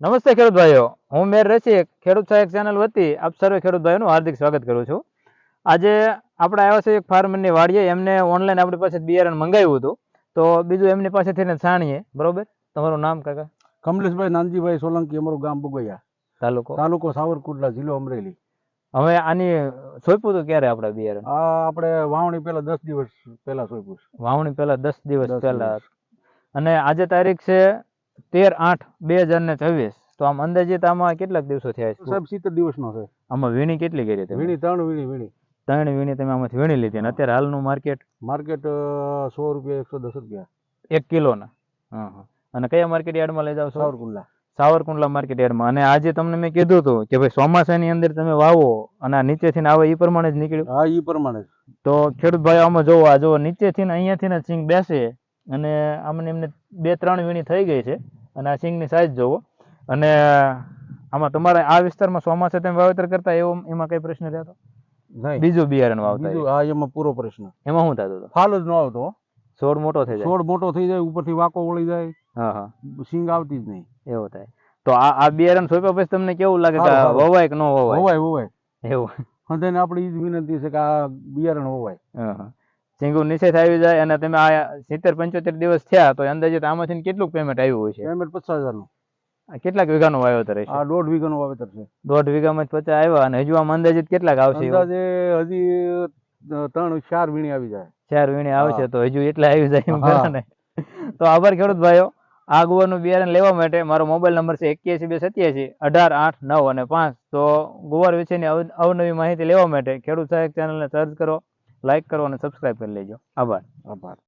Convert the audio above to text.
નમસ્તે ખેડૂત ભાઈઓ, હું મેર રસિક ખેડૂત સહાયક ચેનલ વતી આપ સર્વે ખેડૂત ભાઈઓનું હાર્દિક સ્વાગત કરું છું. આજે આપણે આવ્યા છે એક ફાર્મરની વાડીએ. એમને ઓનલાઈન આપણી પાસે બિયારણ મંગાવ્યું હતું, તો બીજું એમની પાસેથી જાણીએ. બરોબર, તમારું નામ કાકા? કમલેશભાઈ નાનજીભાઈ સોલંકી, અમારું ગામ બુગૈયા, તાલુકો સાવરકુંડલા, જિલ્લો અમરેલી. હવે આની સોંપ્યું હતું ક્યારે આપણે બિયારણ? આ આપણે વાવણી પહેલા 10 દિવસ પહેલા સોંપ્યું. વાવણી પહેલા 10 દિવસ પહેલા. અને આજે તારીખ છે 13/8/2024. તો આમ અંદાજિત આમાં કેટલાક દિવસો થયા છે સાહેબ? 70 દિવસનો છે. આમાં વીણી કેટલી કરી તમે? વીણી 3 વીણી. 3 વીણી તમે આમાંથી વીણી લીધી. અને અત્યારે હાલનું માર્કેટ 100 રૂપિયા, 110 રૂપિયા 1 કિલોના. હા. અને કયા માર્કેટ યાર્ડમાં લઈ જાવ છો? સાવરકુંડલા. સાવરકુંડલા માર્કેટ યાર્ડમાં. અને આજે તમને મેં કીધું હતું કે ભાઈ ચોમાસાની અંદર તમે વાવો અને આ નીચેથી આવે એ પ્રમાણે જ નીકળ્યું. હા, એ પ્રમાણે જ. તો ખેડૂત ભાઈ આમાં જોવો, આ જો નીચેથી અહીંયાથી સિંગ બેસે અને આમને એમને 2-3 વીણી થઈ ગઈ છે. અને આ સિંગની સાઈઝ જોવો. અને આમાં તમારે આ વિસ્તારમાં ચોમાસે તમે વાવેતર કરતા એમાં કઈ પ્રશ્ન રહેતો? બીજું બિયારણ વાવતા? હા, એમાં પૂરો પ્રશ્ન. એમાં શું થતું? ફાલ જ ન આવતો. છોડ મોટો થઈ જાય. છોડ મોટો થઈ જાય, ઉપરથી વાકો વળી જાય. હા. સિંગ આવતી જ નહીં. એવું થાય. તો આ બિયારણ સોંપ્યા પછી તમને કેવું લાગે કે વવાય કે ન વવાય? વવાય. એવું હંધાઈને આપણી જ વિનંતી છે કે આ બિયારણ વવાય. સિંગુ નીચે આવી જાય. અને તમે આ 70-75 દિવસ થયા તો અંદાજિત આમાંથી કેટલું પેમેન્ટ આવ્યું હોય છે? પેમેન્ટ 50,000 નું. કેટલાક વીઘાનું વાવેતર છે? આ 1.5 વીઘાનું વાવેતર છે. 1.5 વીઘામાં 50 આવ્યા. અને હજુ આમ અંદાજિત કેટલાક આવશે? અંદાજે હજી 3-4 વીણી આવી જાય. 4 વીણી આવશે તો હજુ એટલા આવી જાય ને. તો આભાર ખેડૂત ભાઈઓ. આ ગુવારનું બિયારણ લેવા માટે મારો મોબાઈલ નંબર છે 81 287 18 8 9 અને 5. તો ગુવાર વિશેની અવનવી માહિતી લેવા માટે ખેડૂત સહાયક ચેનલને સર્ચ કરો, લાઈક કરો અને સબસ્ક્રાઈબ કરી લેજો. આભાર.